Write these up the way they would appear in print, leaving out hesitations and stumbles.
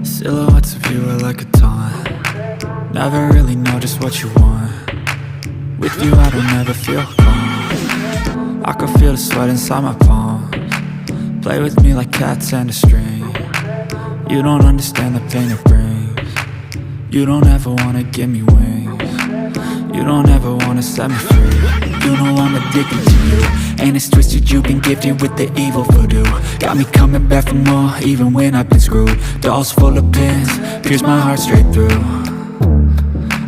Silhouettes of you are like a taunt. Never really know just what you want. With you I don't ever feel calm. I can feel the sweat inside my palms. Play with me like cats and a string. You don't understand the pain it brings. You don't ever wanna give me wings. You don't ever wanna set me free. You know I'm addicted to you, and it's twisted, you've been gifted with the evil voodoo. Got me coming back for more, even when I've been screwed. Dolls full of pins, pierce my heart straight through.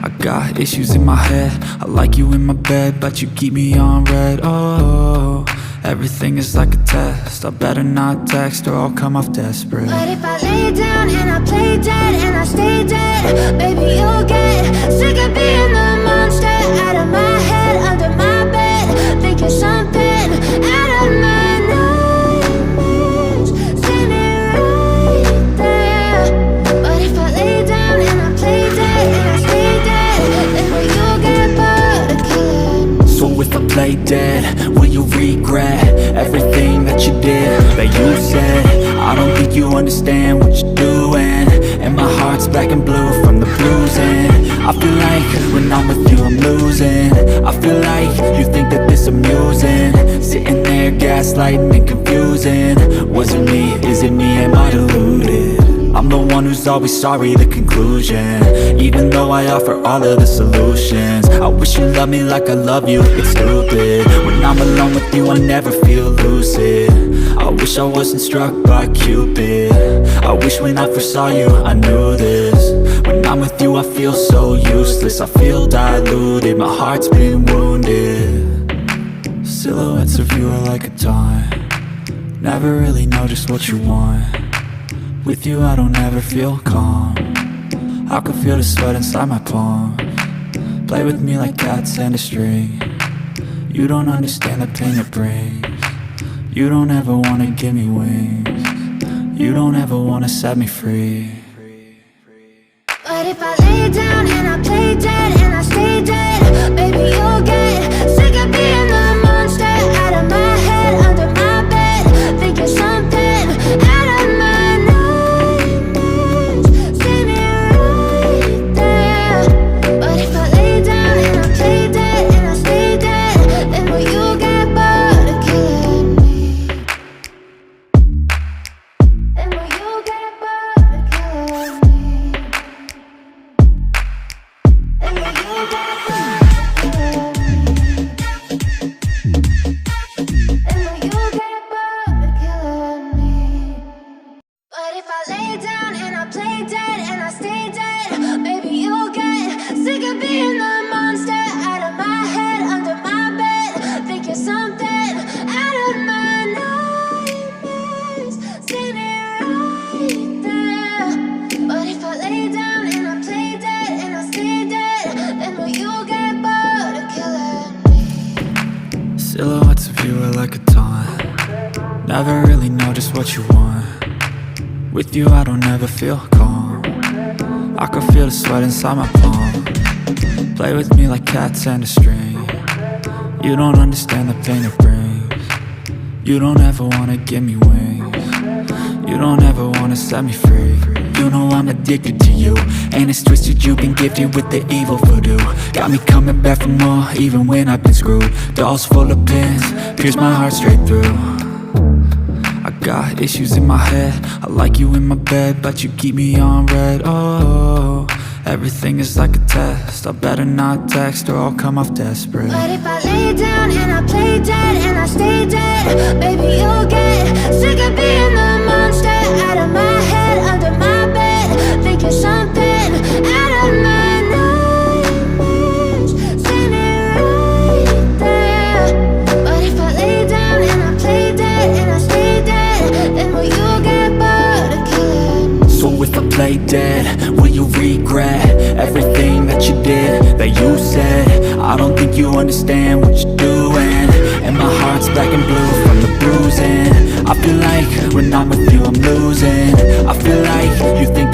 I got issues in my head, I like you in my bed, but you keep me on red. Oh, everything is like a test, I better not text or I'll come off desperate. But if I lay down and I play dead and I stay dead, baby you'll get sick of being the monster out of my head, under my bed. Think you're something out of my nightmares, standing right there. But if I lay down and I play dead and I stay dead, then will you get bored of killing me? So if I play dead, will you regret everything that you did, that you said? I don't think you understand what you're doing, and my heart's black and blue from the bruising. I feel like when I'm with you I'm losing. I feel like you think that this amusing, sitting there gaslighting and confusing. Was it me? Is it me? Am I deluded? I'm the one who's always sorry, the conclusion, even though I offer all of the solutions. I wish you loved me like I love you, it's stupid. When I'm alone with you I never feel lucid. I wish I wasn't struck by Cupid. I wish when I first saw you I knew this. When I'm with you I feel so useless, I feel diluted, my heart's been wounded. Silhouettes of you are like a taunt. Never really know just what you want. With you I don't ever feel calm. I can feel the sweat inside my palms. Play with me like cats and a string. You don't understand the pain it brings. You don't ever wanna give me wings. You don't ever wanna set me free. But if I lay down and I play dead and I stay dead, baby you'll get sick of being the monster out of my head, under my bed. Think you're something out of my nightmares, standing right there. But if I lay down and I play dead and I stay dead, then will you get bored of killing me? Then will you get bored of killing me? And will you get bored of killing me? And will you get bored of killing me? But if I lay down and I play dead and I stay dead, baby you'll get sick of being the monster out of my head, under my bed. Think you're something out of my nightmares, standing right there. But if I lay down and I play dead and I stay dead, then will you get bored of killing me? Silhouettes of you are like a taunt. Never really know just what you want. With you I don't ever feel calm. I can feel the sweat inside my palms. Play with me like cats and a string. You don't understand the pain it brings. You don't ever wanna give me wings. You don't ever wanna set me free. You know I'm addicted to you, and it's twisted, you've been gifted with the evil voodoo. Got me coming back for more, even when I've been screwed. Dolls full of pins, pierce my heart straight through. I got issues in my head, I like you in my bed, but you keep me on red. Oh, everything is like a test, I better not text or I'll come off desperate. But if I lay down and I play dead and I stay dead, baby you'll get sick of being the monster out of my head, under my bed. Think you're something out of my nightmares, standing right there. But if I lay down and I play dead and I stay dead, then will you play dead? Will you regret everything that you did, that you said? I don't think you understand what you're doing, and my heart's black and blue from the bruising. I feel like when I'm with you I'm losing. I feel like you think